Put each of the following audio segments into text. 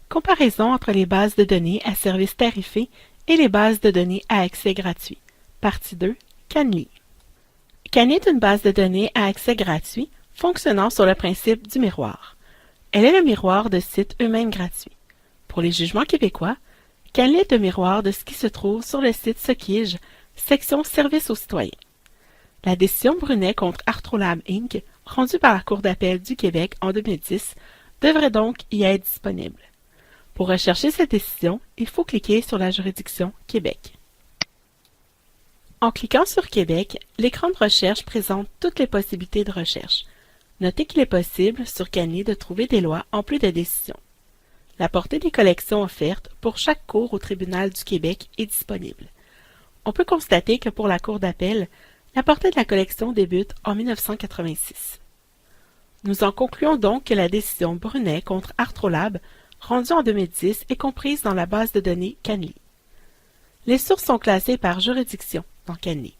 Comparaison entre les bases de données à service tarifé et les bases de données à accès gratuit. Partie 2, Canly. Canly est une base de données à accès gratuit fonctionnant sur le principe du miroir. Elle est le miroir de sites eux-mêmes gratuits. Pour les jugements québécois, Canly est le miroir de ce qui se trouve sur le site Socige, section Services aux citoyens. La décision Brunet contre Arthrolab Inc., rendue par la Cour d'appel du Québec en 2010, devrait donc y être disponible. Pour rechercher cette décision, il faut cliquer sur la juridiction Québec. En cliquant sur Québec, l'écran de recherche présente toutes les possibilités de recherche. Notez qu'il est possible sur Canly de trouver des lois en plus de décisions. La portée des collections offertes pour chaque cour au tribunal du Québec est disponible. On peut constater que pour la Cour d'appel, la portée de la collection débute en 1986. Nous en concluons donc que la décision Brunet contre Arthrolab, rendue en 2010, est comprise dans la base de données Canly. Les sources sont classées par juridiction dans Canly.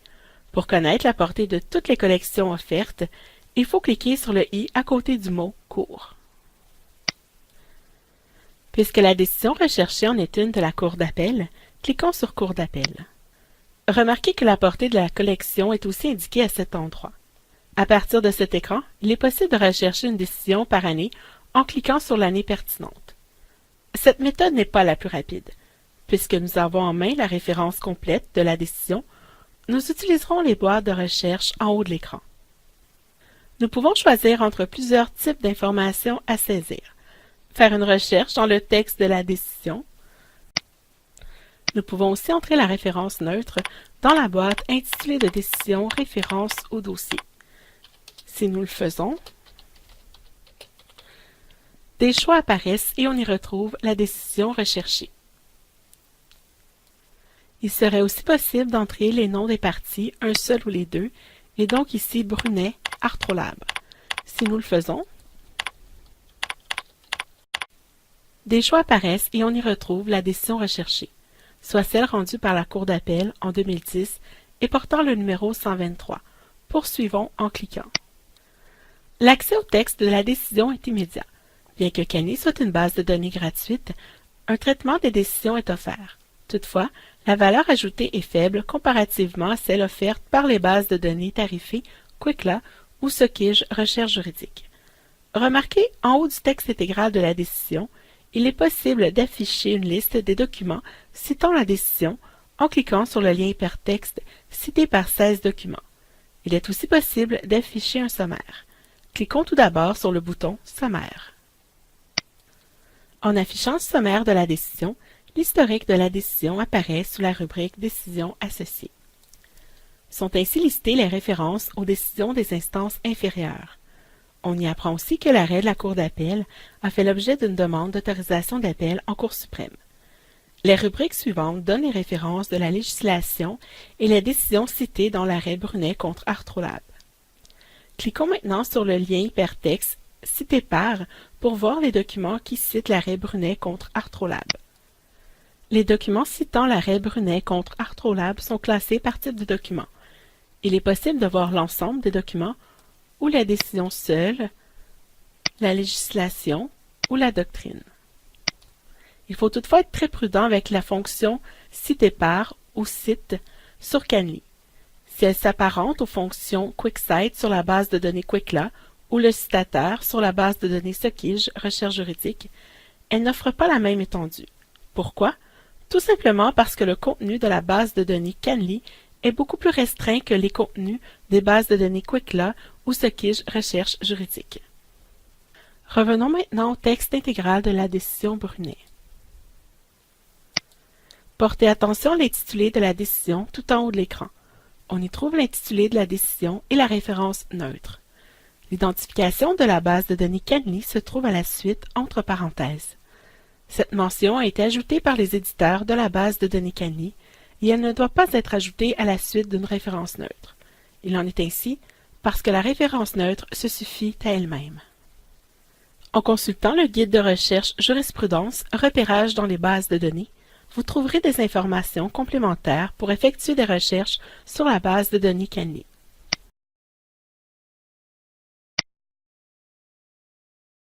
Pour connaître la portée de toutes les collections offertes, il faut cliquer sur le i à côté du mot « Cour ». Puisque la décision recherchée en est une de la Cour d'appel, cliquons sur Cour d'appel. Remarquez que la portée de la collection est aussi indiquée à cet endroit. À partir de cet écran, il est possible de rechercher une décision par année en cliquant sur l'année pertinente. Cette méthode n'est pas la plus rapide. Puisque nous avons en main la référence complète de la décision, nous utiliserons les boîtes de recherche en haut de l'écran. Nous pouvons choisir entre plusieurs types d'informations à saisir. Faire une recherche dans le texte de la décision. Nous pouvons aussi entrer la référence neutre dans la boîte intitulée de décision référence au dossier. Si nous le faisons, des choix apparaissent et on y retrouve la décision recherchée. Il serait aussi possible d'entrer les noms des parties, un seul ou les deux, et donc ici Brunet, Arthrolab. Si nous le faisons, des choix apparaissent et on y retrouve la décision recherchée, soit celle rendue par la Cour d'appel en 2010 et portant le numéro 123. Poursuivons en cliquant. L'accès au texte de la décision est immédiat. Bien que Canly soit une base de données gratuite, un traitement des décisions est offert. Toutefois, la valeur ajoutée est faible comparativement à celle offerte par les bases de données tarifées Qwikla ou Socige Recherche juridique. Remarquez, en haut du texte intégral de la décision, il est possible d'afficher une liste des documents citant la décision en cliquant sur le lien hypertexte cité par 16 documents. Il est aussi possible d'afficher un sommaire. Cliquons tout d'abord sur le bouton « Sommaire ». En affichant le sommaire de la décision, l'historique de la décision apparaît sous la rubrique « Décisions associées ». Sont ainsi listées les références aux décisions des instances inférieures. On y apprend aussi que l'arrêt de la Cour d'appel a fait l'objet d'une demande d'autorisation d'appel en Cour suprême. Les rubriques suivantes donnent les références de la législation et les décisions citées dans l'arrêt Brunet contre Arthrolab. Cliquons maintenant sur le lien hypertexte « Cité par » pour voir les documents qui citent l'arrêt Brunet contre Arthrolab. Les documents citant l'arrêt Brunet contre Arthrolab sont classés par type de document. Il est possible de voir l'ensemble des documents ou la décision seule, la législation ou la doctrine. Il faut toutefois être très prudent avec la fonction « Cité par » ou « Cite » sur Canly. Si elle s'apparente aux fonctions QuickCite sur la base de données Qwikla ou le citateur sur la base de données Socige Recherche juridique, elle n'offre pas la même étendue. Pourquoi? Tout simplement parce que le contenu de la base de données Canly est beaucoup plus restreint que les contenus des bases de données Qwikla ou Socige Recherche juridique. Revenons maintenant au texte intégral de la décision Brunet. Portez attention à l'intitulé de la décision tout en haut de l'écran. On y trouve l'intitulé de la décision et la référence neutre. L'identification de la base de données Canly se trouve à la suite entre parenthèses. Cette mention a été ajoutée par les éditeurs de la base de données Canly et elle ne doit pas être ajoutée à la suite d'une référence neutre. Il en est ainsi parce que la référence neutre se suffit à elle-même. En consultant le guide de recherche Jurisprudence, repérage dans les bases de données, vous trouverez des informations complémentaires pour effectuer des recherches sur la base de données Canly.